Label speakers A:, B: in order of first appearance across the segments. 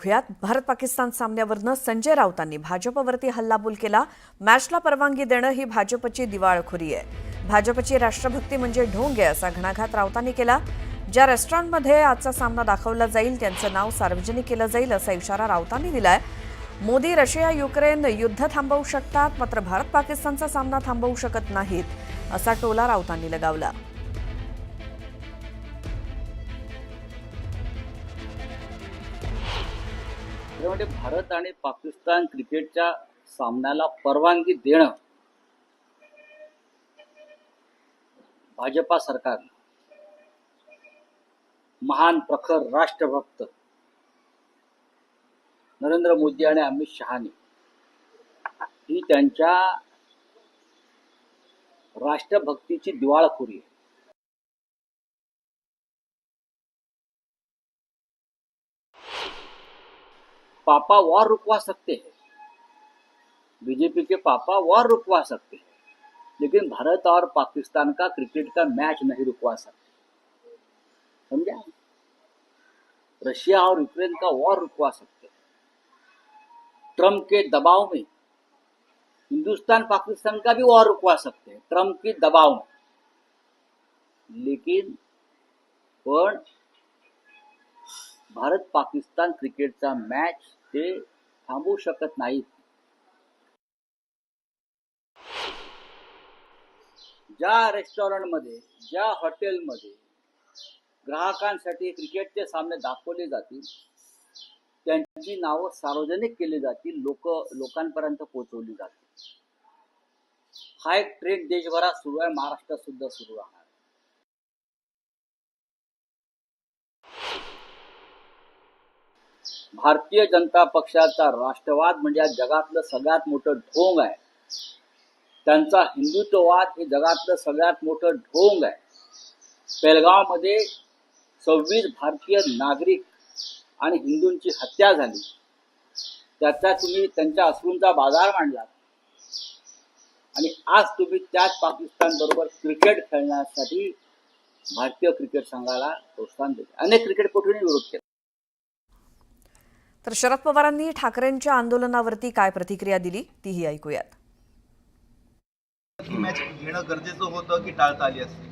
A: बघूयात। भारत पाकिस्तान सामन्यावरनं संजय राऊतांनी भाजपवरती हल्लाबोल केला। मॅचला परवानगी देणं ही भाजपची दिवाळखोरी आहे। भाजपची राष्ट्रभक्ती म्हणजे ढोंग आहे असा घणाघात राऊतांनी केला। ज्या रेस्टॉरंटमध्ये आजचा सामना दाखवला जाईल त्यांचं नाव सार्वजनिक केलं जाईल असा इशारा राऊतांनी दिलाय। मोदी रशिया युक्रेन युद्ध थांबवू शकतात मात्र भारत पाकिस्तानचा सामना थांबवू शकत नाहीत असा टोला राऊतांनी लगावला।
B: त्यामध्ये भारत आणि पाकिस्तान क्रिकेटच्या सामन्याला परवानगी देणं भाजपा सरकार महान प्रखर राष्ट्रभक्त नरेंद्र मोदी आणि अमित शहानी ही त्यांच्या राष्ट्रभक्तीची दिवाळखोरी आहे। पापा वॉर रुकवा सकते हैं, बीजेपी के पापा वॉर रुकवा सकते हैं, लेकिन भारत और पाकिस्तान का क्रिकेट का मैच नहीं रुकवा सकते। समझा? रशिया और यूक्रेन का वॉर रुकवा सकते हैं। ट्रंप के दबाव में हिंदुस्तान पाकिस्तान का भी वॉर रुकवा सकते हैं, ट्रंप के दबाव में। लेकिन पण भारत पाकिस्तान क्रिकेटचा मॅच ते थांबवू शकत नाहीत। ज्या रेस्टॉरंटमध्ये ज्या हॉटेलमध्ये ग्राहकांसाठी क्रिकेटचे सामने दाखवले जातील त्यांची नावं सार्वजनिक केली जातील, लोकांपर्यंत पोहोचवली जातील। हा एक ट्रेंड देशभरात सुरू आहे, महाराष्ट्रात सुद्धा सुरू आहे। भारतीय जनता पक्षाचा राष्ट्रवाद म्हणजे आज जगातलं सगळ्यात मोठं ढोंग आहे। त्यांचा हिंदुत्ववाद हे जगातलं सगळ्यात मोठं ढोंग आहे। पेलगावमध्ये 26 भारतीय नागरिक आणि हिंदूंची हत्या झाली, त्याचा तुम्ही त्यांच्या अश्रूंचा बाजार मांडला आणि आज तुम्ही त्याच पाकिस्तान बरोबर क्रिकेट खेळण्यासाठी भारतीय क्रिकेट संघाला प्रोत्साहन देते। अनेक क्रिकेटपटूंनी विरोध केला।
A: तर शरद पवारांनी ठाकरेंच्या आंदोलनावरती काय प्रतिक्रिया दिली तीही ऐकूयात।
C: ही मॅच घेणं गरजेचं होतं की टाळता आली असते?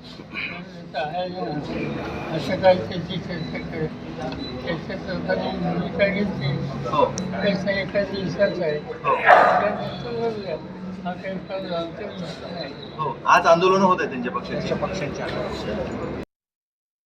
D: असं काय त्याची चर्चा करताना भूमिका घेतली त्याचा एका दिवसाचा आहे, त्यानंतर बोलूया. हा काही फार आमचा विषय नाही।
C: आज आंदोलन होत आहे त्यांच्या पक्षाच्या